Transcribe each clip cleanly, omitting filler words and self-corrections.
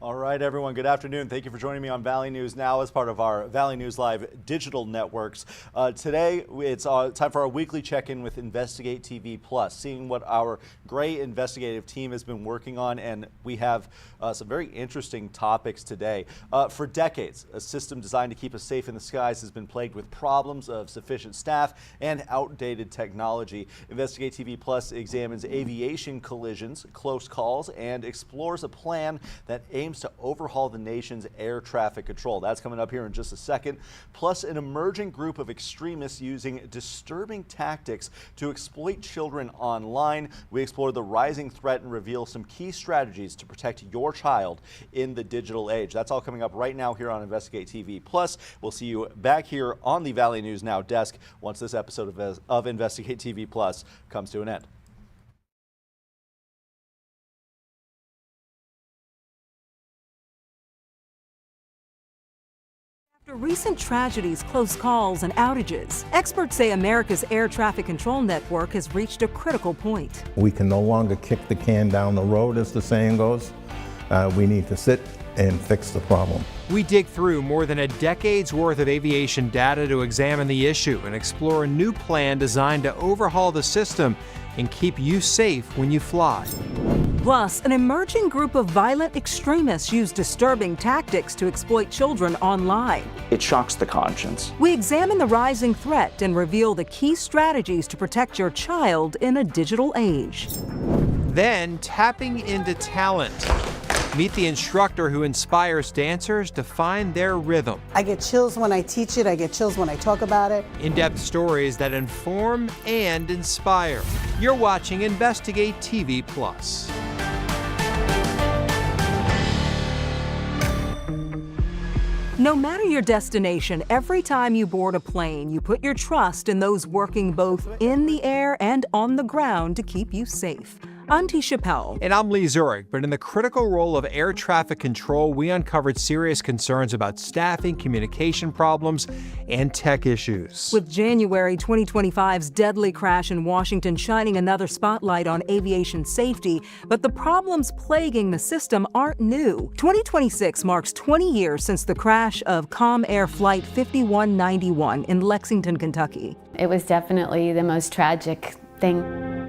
All right, everyone, good afternoon. Thank you for joining me on Valley News Now as part of our Valley News Live digital networks. Today, it's time for our weekly check-in with InvestigateTV Plus, seeing what our great investigative team has been working on, and we have some very interesting topics today. For decades, a system designed to keep us safe in the skies has been plagued with problems of sufficient staff and outdated technology. InvestigateTV Plus examines aviation collisions, close calls, and explores a plan that aims to overhaul the nation's air traffic control. That's coming up here in just a second. Plus, an emerging group of extremists using disturbing tactics to exploit children online. We explore the rising threat and reveal some key strategies to protect your child in the digital age. That's all coming up right now here on InvestigateTV Plus. We'll see you back here on the Valley News Now desk once this episode of InvestigateTV Plus comes to an end. After recent tragedies, close calls, and outages, experts say America's air traffic control network has reached a critical point. We can no longer kick the can down the road, as the saying goes. We need to sit and fix the problem. We dig through more than a decade's worth of aviation data to examine the issue and explore a new plan designed to overhaul the system and keep you safe when you fly. Plus, an emerging group of violent extremists use disturbing tactics to exploit children online. It shocks the conscience. We examine the rising threat and reveal the key strategies to protect your child in a digital age. Then, tapping into talent. Meet the instructor who inspires dancers to find their rhythm. I get chills when I teach it. I get chills when I talk about it. In-depth stories that inform and inspire. You're watching InvestigateTV Plus. No matter your destination, every time you board a plane, you put your trust in those working both in the air and on the ground to keep you safe. I'm Tisha Powell. And I'm Lee Zurich, but in the critical role of air traffic control, we uncovered serious concerns about staffing, communication problems, and tech issues. With January 2025's deadly crash in Washington shining another spotlight on aviation safety, but the problems plaguing the system aren't new. 2026 marks 20 years since the crash of Calm Air Flight 5191 in Lexington, Kentucky. It was definitely the most tragic thing.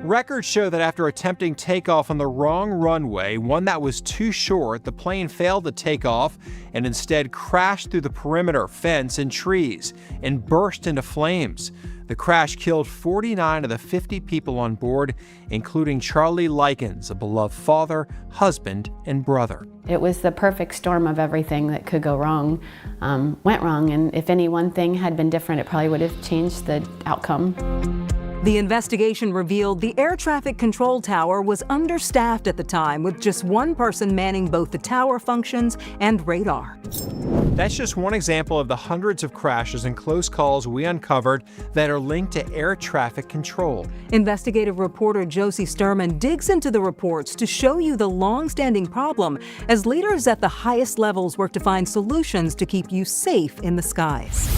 Records show that after attempting takeoff on the wrong runway, one that was too short, the plane failed to take off and instead crashed through the perimeter fence and trees and burst into flames. The crash killed 49 of the 50 people on board, including Charlie Likens, a beloved father, husband, and brother. It was the perfect storm of everything that could go wrong, went wrong, and if any one thing had been different, it probably would have changed the outcome. The investigation revealed the air traffic control tower was understaffed at the time, with just one person manning both the tower functions and radar. That's just one example of the hundreds of crashes and close calls we uncovered that are linked to air traffic control. Investigative reporter Josie Sturman digs into the reports to show you the long-standing problem as leaders at the highest levels work to find solutions to keep you safe in the skies.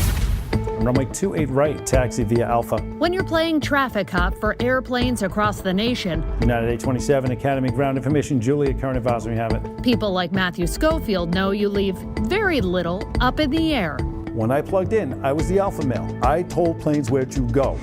Runway 28 right, taxi via Alpha. When you're playing traffic cop for airplanes across the nation, United 827 Academy Ground Information, Julia, current advisor, we have it. people like Matthew Schofield know you leave very little up in the air. When I plugged in, I was the alpha male. I told planes where to go.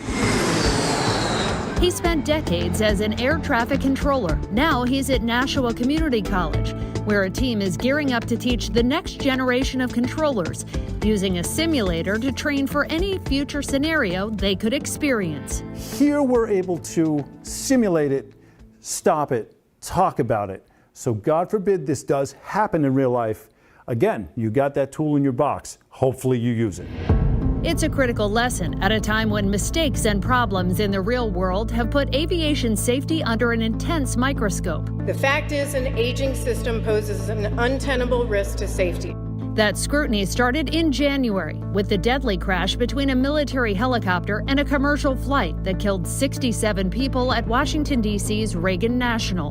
He spent decades as an air traffic controller. Now he's at Nashua Community College, where a team is gearing up to teach the next generation of controllers, using a simulator to train for any future scenario they could experience. Here we're able to simulate it, stop it, talk about it. So God forbid this does happen in real life. Again, you got that tool in your box. Hopefully you use it. It's a critical lesson at a time when mistakes and problems in the real world have put aviation safety under an intense microscope. The fact is, an aging system poses an untenable risk to safety. That scrutiny started in January with the deadly crash between a military helicopter and a commercial flight that killed 67 people at Washington, D.C.'s Reagan National.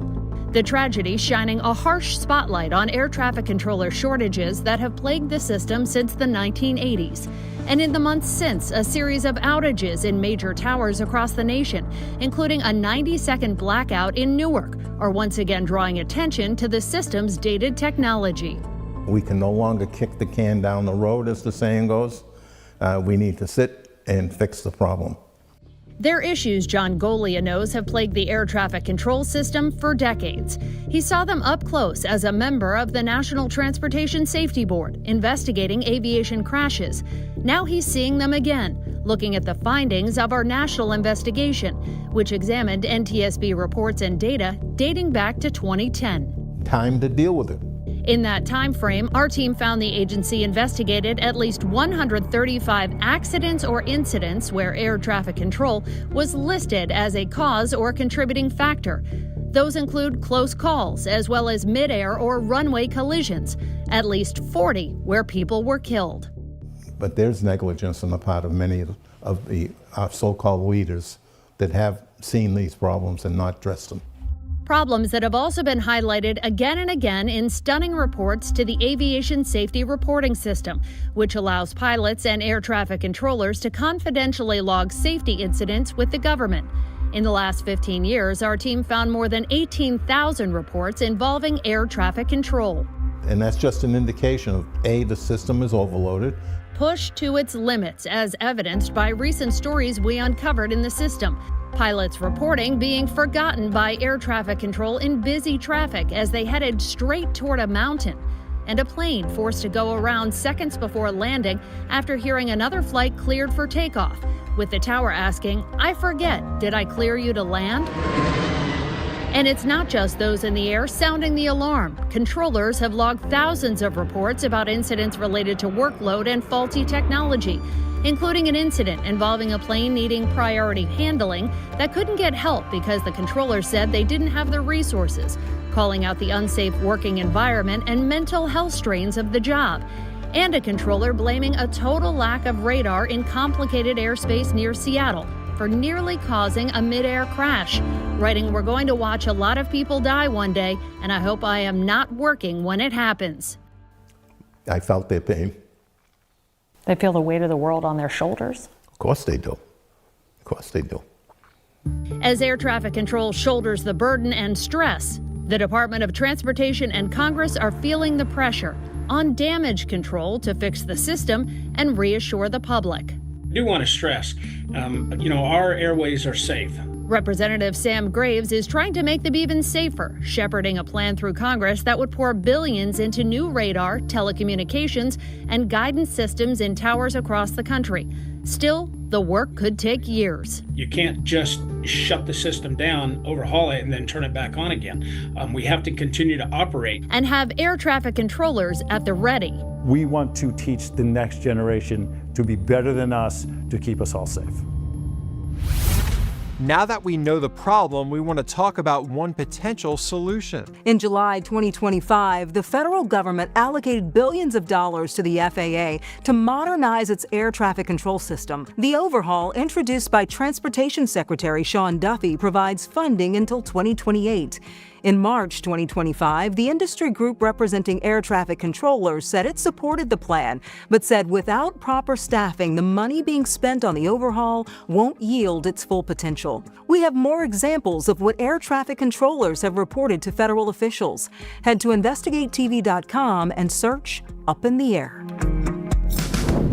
The tragedy shining a harsh spotlight on air traffic controller shortages that have plagued the system since the 1980s. And in the months since, a series of outages in major towers across the nation, including a 90-second blackout in Newark, are once again drawing attention to the system's dated technology. We can no longer kick the can down the road, as the saying goes. We need to sit and fix the problem. They're issues John Golia knows have plagued the air traffic control system for decades. He saw them up close as a member of the National Transportation Safety Board, investigating aviation crashes. Now he's seeing them again, looking at the findings of our national investigation, which examined NTSB reports and data dating back to 2010. Time to deal with it. In that time frame, our team found the agency investigated at least 135 accidents or incidents where air traffic control was listed as a cause or contributing factor. Those include close calls as well as mid-air or runway collisions, at least 40 where people were killed. But there's negligence on the part of many of the so-called leaders that have seen these problems and not addressed them. Problems that have also been highlighted again and again in stunning reports to the Aviation Safety Reporting System, which allows pilots and air traffic controllers to confidentially log safety incidents with the government. In the last 15 years, our team found more than 18,000 reports involving air traffic control. And that's just an indication of, A, the system is overloaded. Pushed to its limits, as evidenced by recent stories we uncovered in the system. Pilots reporting being forgotten by air traffic control in busy traffic as they headed straight toward a mountain. And a plane forced to go around seconds before landing after hearing another flight cleared for takeoff, with the tower asking, "I forget, did I clear you to land?" And it's not just those in the air sounding the alarm. Controllers have logged thousands of reports about incidents related to workload and faulty technology, including an incident involving a plane needing priority handling that couldn't get help because the controller said they didn't have the resources, calling out the unsafe working environment and mental health strains of the job. And a controller blaming a total lack of radar in complicated airspace near Seattle for nearly causing a mid-air crash, writing, "We're going to watch a lot of people die one day, and I hope I am not working when it happens." I felt their pain. They feel the weight of the world on their shoulders? Of course they do. Of course they do. As air traffic control shoulders the burden and stress, the Department of Transportation and Congress are feeling the pressure on damage control to fix the system and reassure the public. I do want to stress, our airways are safe. Representative Sam Graves is trying to make them even safer, shepherding a plan through Congress that would pour billions into new radar, telecommunications, and guidance systems in towers across the country. Still, the work could take years. You can't just shut the system down, overhaul it, and then turn it back on again. We have to continue to operate. And have air traffic controllers at the ready. We want to teach the next generation to be better than us, to keep us all safe. Now that we know the problem, we want to talk about one potential solution. In July 2025, the federal government allocated billions of dollars to the FAA to modernize its air traffic control system. The overhaul, introduced by Transportation Secretary Sean Duffy, provides funding until 2028. In March 2025, the industry group representing air traffic controllers said it supported the plan, but said without proper staffing, the money being spent on the overhaul won't yield its full potential. We have more examples of what air traffic controllers have reported to federal officials. Head to InvestigateTV.com and search Up in the Air.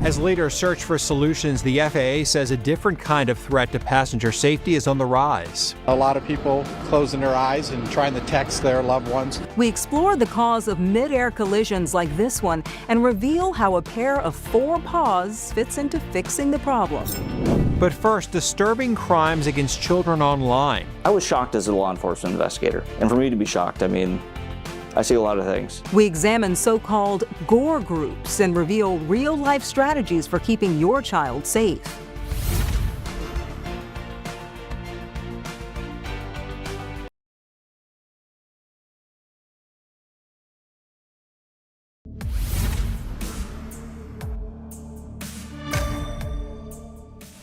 As leaders search for solutions, the FAA says a different kind of threat to passenger safety is on the rise. A lot of people closing their eyes and trying to text their loved ones. We explore the cause of mid-air collisions like this one and reveal how a pair of 4 paws fits into fixing the problem. But first, disturbing crimes against children online. I was shocked as a law enforcement investigator. And for me to be shocked, I see a lot of things. We examine so-called gore groups and reveal real-life strategies for keeping your child safe.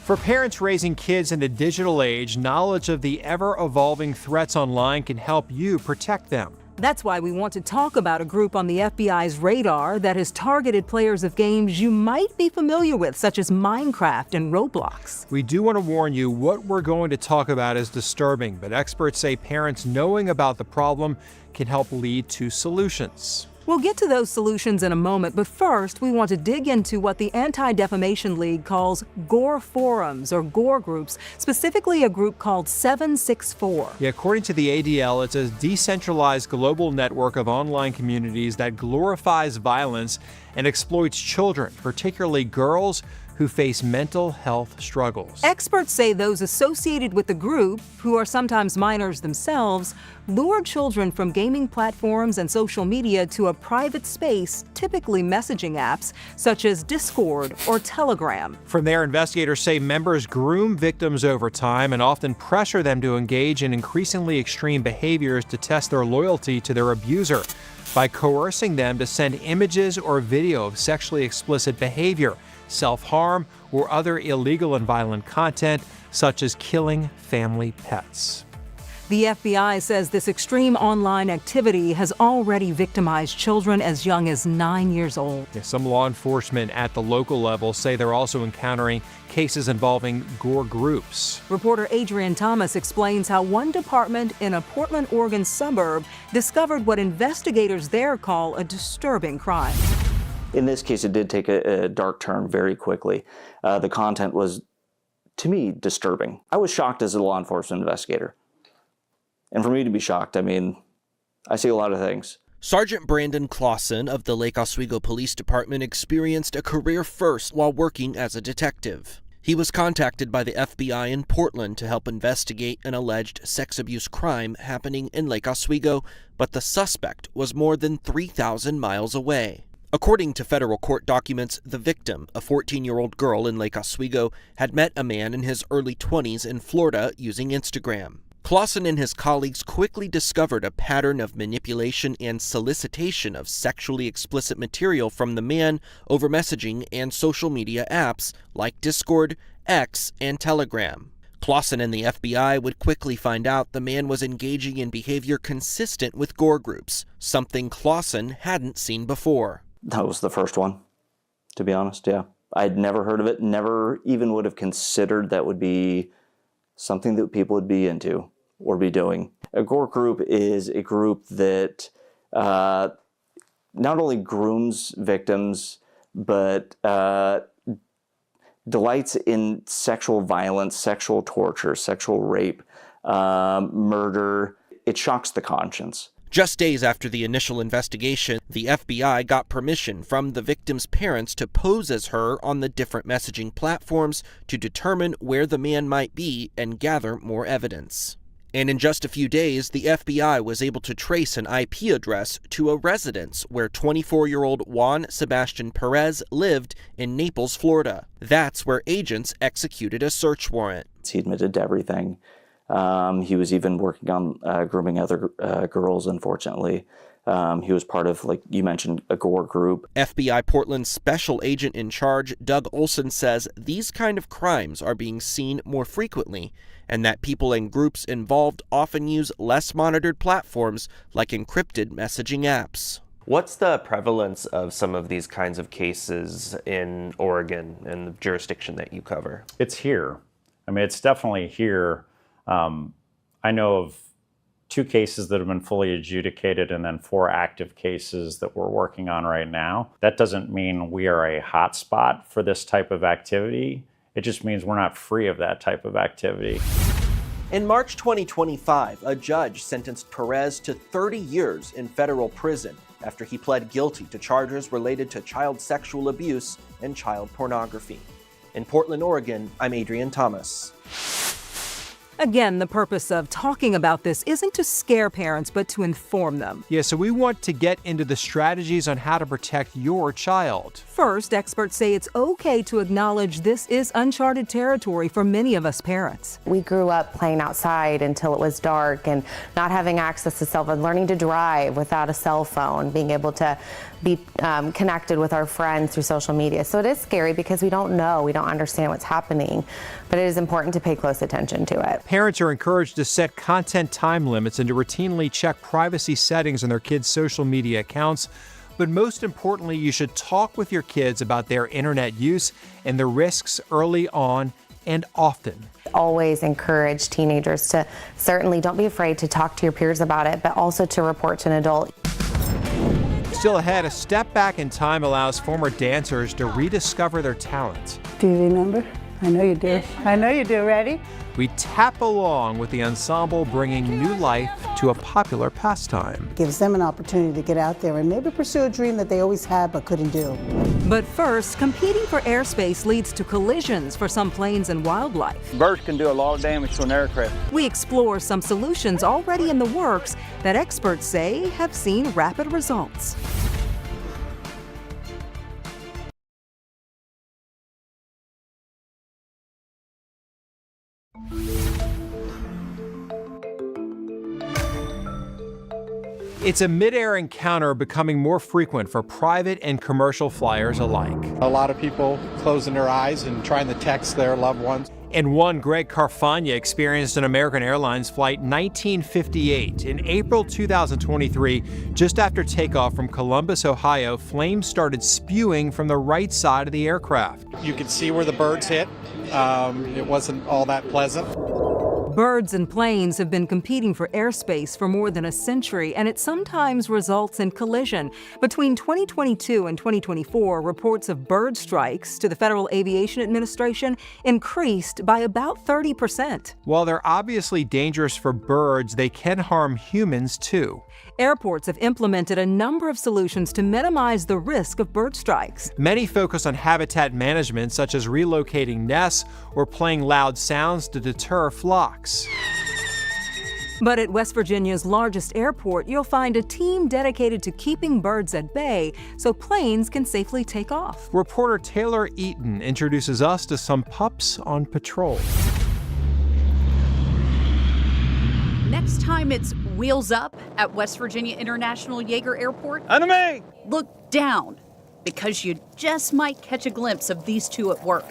For parents raising kids in the digital age, knowledge of the ever-evolving threats online can help you protect them. That's why we want to talk about a group on the FBI's radar that has targeted players of games you might be familiar with, such as Minecraft and Roblox. We do want to warn you, what we're going to talk about is disturbing, but experts say parents knowing about the problem can help lead to solutions. We'll get to those solutions in a moment, but first we want to dig into what the Anti-Defamation League calls Gore forums or Gore groups, specifically a group called 764. Yeah, according to the ADL, it's a decentralized global network of online communities that glorifies violence and exploits children, particularly girls who face mental health struggles. Experts say those associated with the group, who are sometimes minors themselves, lure children from gaming platforms and social media to a private space, typically messaging apps such as Discord or Telegram. From there, investigators say members groom victims over time and often pressure them to engage in increasingly extreme behaviors to test their loyalty to their abuser by coercing them to send images or video of sexually explicit behavior, self-harm, or other illegal and violent content, such as killing family pets. The FBI says this extreme online activity has already victimized children as young as 9 years old. Yeah, some law enforcement at the local level say they're also encountering cases involving Gore groups. Reporter Adrian Thomas explains how one department in a Portland, Oregon suburb discovered what investigators there call a disturbing crime. In this case, it did take a dark turn very quickly. The content was, to me, disturbing. I was shocked as a law enforcement investigator. And for me to be shocked, I mean, I see a lot of things. Sergeant Brandon Clausen of the Lake Oswego Police Department experienced a career first while working as a detective. He was contacted by the FBI in Portland to help investigate an alleged sex abuse crime happening in Lake Oswego, but the suspect was more than 3,000 miles away. According to federal court documents, the victim, a 14-year-old girl in Lake Oswego, had met a man in his early 20s in Florida using Instagram. Clausen and his colleagues quickly discovered a pattern of manipulation and solicitation of sexually explicit material from the man over messaging and social media apps like Discord, X, and Telegram. Clausen and the FBI would quickly find out the man was engaging in behavior consistent with Gore groups, something Clausen hadn't seen before. That was the first one, to be honest, yeah. I'd never heard of it, never even would have considered that would be something that people would be into or be doing. A Gore group is a group that not only grooms victims, but delights in sexual violence, sexual torture, sexual rape, murder. It shocks the conscience. Just days after the initial investigation, the FBI got permission from the victim's parents to pose as her on the different messaging platforms to determine where the man might be and gather more evidence. And in just a few days, the FBI was able to trace an IP address to a residence where 24-year-old Juan Sebastian Perez lived in Naples, Florida. That's where agents executed a search warrant. He admitted to everything. He was even working on grooming other girls, unfortunately. He was part of, like you mentioned, a Gore group. FBI Portland Special Agent in Charge, Doug Olson, says these kind of crimes are being seen more frequently, and that people and groups involved often use less monitored platforms like encrypted messaging apps. What's the prevalence of some of these kinds of cases in Oregon and the jurisdiction that you cover? It's here. I mean, it's definitely here. I know of 2 cases that have been fully adjudicated and then 4 active cases that we're working on right now. That doesn't mean we are a hotspot for this type of activity. It just means we're not free of that type of activity. In March 2025, a judge sentenced Perez to 30 years in federal prison after he pled guilty to charges related to child sexual abuse and child pornography. In Portland, Oregon, I'm Adrian Thomas. Again, the purpose of talking about this isn't to scare parents, but to inform them. Yeah, so we want to get into the strategies on how to protect your child. First, experts say it's okay to acknowledge this is uncharted territory for many of us parents. We grew up playing outside until it was dark and not having access to cell phone, learning to drive without a cell phone, being able to be connected with our friends through social media. So it is scary because we don't know, we don't understand what's happening, but it is important to pay close attention to it. Parents are encouraged to set content time limits and to routinely check privacy settings on their kids' social media accounts. But most importantly, you should talk with your kids about their internet use and the risks early on and often. Always encourage teenagers to certainly don't be afraid to talk to your peers about it, but also to report to an adult. Still ahead, a step back in time allows former dancers to rediscover their talent. Do you remember? I know you do. I know you do. Ready? We tap along with the ensemble, bringing new life to a popular pastime. Gives them an opportunity to get out there and maybe pursue a dream that they always had but couldn't do. But first, competing for airspace leads to collisions for some planes and wildlife. Birds can do a lot of damage to an aircraft. We explore some solutions already in the works that experts say have seen rapid results. It's a mid-air encounter becoming more frequent for private and commercial flyers alike. A lot of people closing their eyes and trying to text their loved ones. And one, Greg Carfagna, experienced an American Airlines flight 1958. In April 2023, just after takeoff from Columbus, Ohio, flames started spewing from the right side of the aircraft. You could see where the birds hit. It wasn't all that pleasant. Birds and planes have been competing for airspace for more than a century, and it sometimes results in collision. Between 2022 and 2024, reports of bird strikes to the Federal Aviation Administration increased by about 30%. While they're obviously dangerous for birds, they can harm humans too. Airports have implemented a number of solutions to minimize the risk of bird strikes. Many focus on habitat management, such as relocating nests or playing loud sounds to deter flocks. But at West Virginia's largest airport, you'll find a team dedicated to keeping birds at bay so planes can safely take off. Reporter Taylor Eaton introduces us to some pups on patrol. Next time it's wheels up at West Virginia International Yeager Airport, Enemy! Look down, because you just might catch a glimpse of these two at work.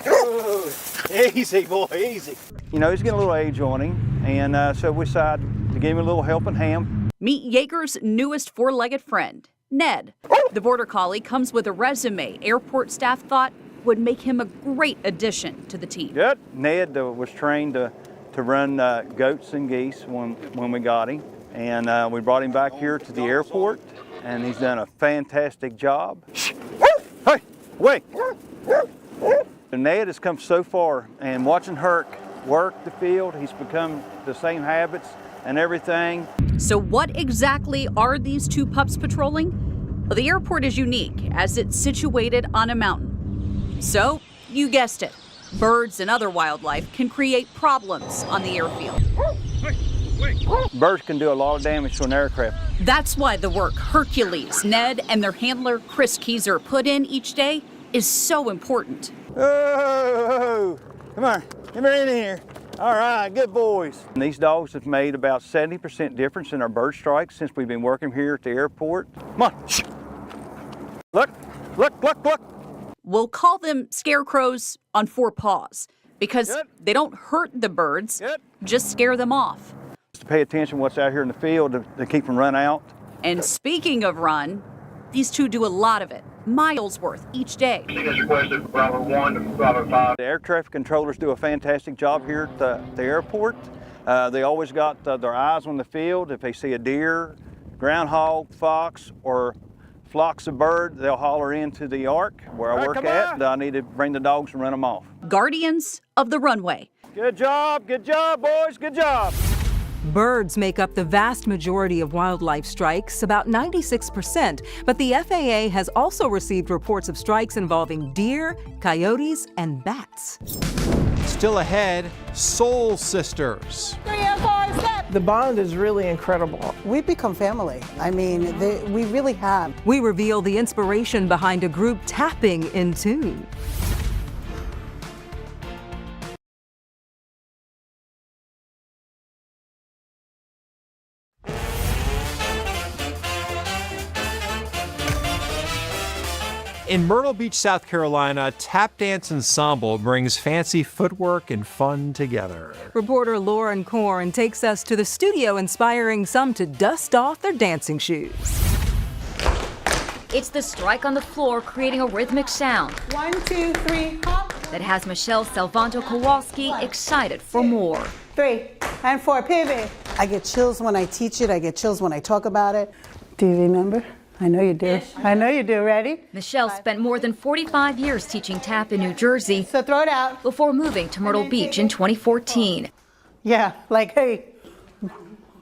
Easy, boy, easy. You know, he's getting a little age on him, and so we decided to give him a little helping hand. Meet Yeager's newest four-legged friend, Ned. The Border Collie comes with a resume airport staff thought would make him a great addition to the team. Good. Ned was trained to run goats and geese when we got him, and we brought him back here to the airport, and he's done a fantastic job. Hey, wait! Ned has come so far, and watching Herc work the field, he's become the same habits and everything. So what exactly are these two pups patrolling? Well, the airport is unique as it's situated on a mountain. So, you guessed it, birds and other wildlife can create problems on the airfield. Birds can do a lot of damage to an aircraft. That's why the work Hercules, Ned, and their handler Chris Keyser put in each day is so important. Oh, come on, come in here. All right, good boys. And these dogs have made about 70% difference in our bird strikes since we've been working here at the airport. Come on. Look, look, look, look. We'll call them scarecrows on four paws because they don't hurt the birds, just scare them off. To pay attention to what's out here in the field to keep them run out. And speaking of run, these two do a lot of it, miles worth each day. The air traffic controllers do a fantastic job here at the airport. They always got their eyes on the field. If they see a deer, groundhog, fox, or flocks of birds, they'll holler into the ARC where I work at. I need to bring the dogs and run them off. Guardians of the runway. Good job, boys, good job. Birds make up the vast majority of wildlife strikes, about 96%, but the FAA has also received reports of strikes involving deer, coyotes, and bats. Still ahead, Soul Sisters. The bond is really incredible. We've become family. I mean, we really have. We reveal the inspiration behind a group tapping in tune. In Myrtle Beach, South Carolina, Tap Dance Ensemble brings fancy footwork and fun together. Reporter Lauren Korn takes us to the studio, inspiring some to dust off their dancing shoes. It's the strike on the floor creating a rhythmic sound. 1, 2, 3, hop. That has Michelle Salvanto-Kowalski excited for more. 3 and 4, pivot. I get chills when I teach it. I get chills when I talk about it. Do you remember? I know you do. I know you do. Ready? Michelle spent more than 45 years teaching tap in New Jersey. So throw it out. Before moving to Myrtle Beach in 2014. Yeah, like, hey.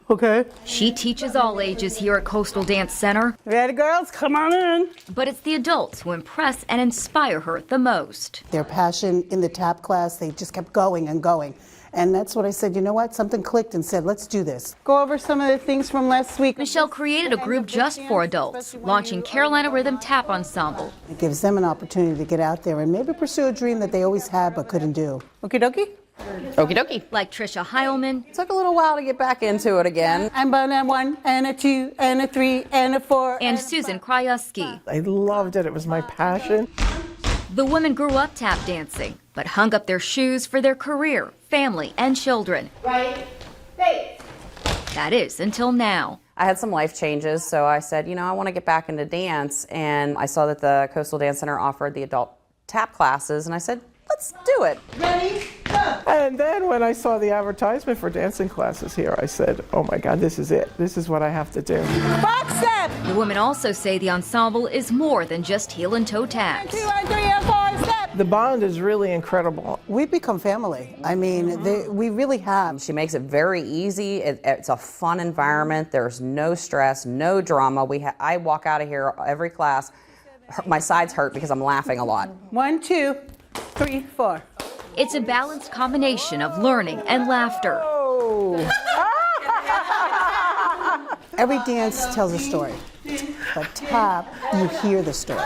Okay. She teaches all ages here at Coastal Dance Center. Ready, girls? Come on in. But it's the adults who impress and inspire her the most. Their passion in the tap class, they just kept going and going. And that's what I said, you know what? Something clicked and said, let's do this. Go over some of the things from last week. Michelle created a group just for adults, launching Carolina Rhythm Tap Ensemble. It gives them an opportunity to get out there and maybe pursue a dream that they always had but couldn't do. Okie dokie? Okie dokie. Like Trisha Heilman. Took a little while to get back into it again. I'm on a 1 and a 2 and a 3 and a 4. And Susan Krajewski. I loved it. It was my passion. The women grew up tap dancing, but hung up their shoes for their career, family, and children. Right, face. That is, until now. I had some life changes, so I said, you know, I want to get back into dance, and I saw that the Coastal Dance Center offered the adult tap classes, and I said, let's do it. Ready, go. And then when I saw the advertisement for dancing classes here, I said, oh my God, this is it. This is what I have to do. Box step. The women also say the ensemble is more than just heel and toe taps. 2 and 3 and 4, step. The bond is really incredible. We've become family. I mean, we really have. She makes it very easy. It's a fun environment. There's no stress, no drama. I walk out of here every class. My sides hurt because I'm laughing a lot. 1, 2, 3, 4. It's a balanced combination of learning and laughter. Every dance tells a story, but tap, you hear the story.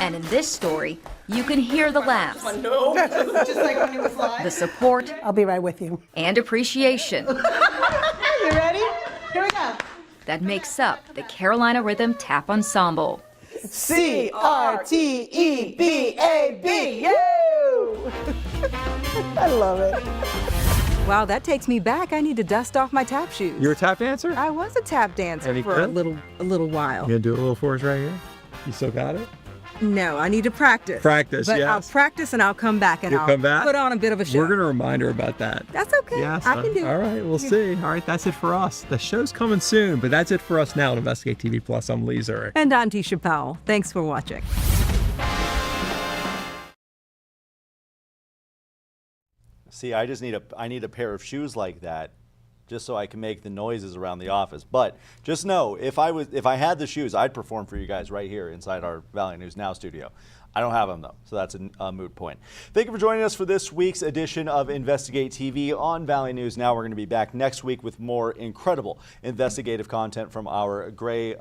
And in this story, you can hear the laughs, Just like when it was live. the support, I'll be right with you. and appreciation You ready? Here we go. that makes up the Carolina Rhythm Tap Ensemble. CRTEBAB, you! I love it. Wow, that takes me back. I need to dust off my tap shoes. You're a tap dancer? I was a tap dancer Any for a good? little while. You gonna do it a little for us right here? You still got it? No, I need to practice. Practice, but yes. I'll practice and I'll come back and You'll I'll come back? put on a bit of a show. We're gonna remind her about that. That's okay. Yes, I can do it. All right, we'll see. All right, that's it for us. The show's coming soon, but that's it for us now on Investigate TV Plus. I'm Lee Zurich. And I'm Tisha Powell. Thanks for watching. See, I need a pair of shoes like that just so I can make the noises around the office. But just know, if I had the shoes, I'd perform for you guys right here inside our Valley News Now studio. I don't have them though, so that's a moot point. Thank you for joining us for this week's edition of Investigate TV on Valley News Now. We're going to be back next week with more incredible investigative content from our Gray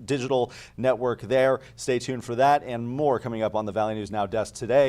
digital network there. Stay tuned for that and more coming up on the Valley News Now desk today.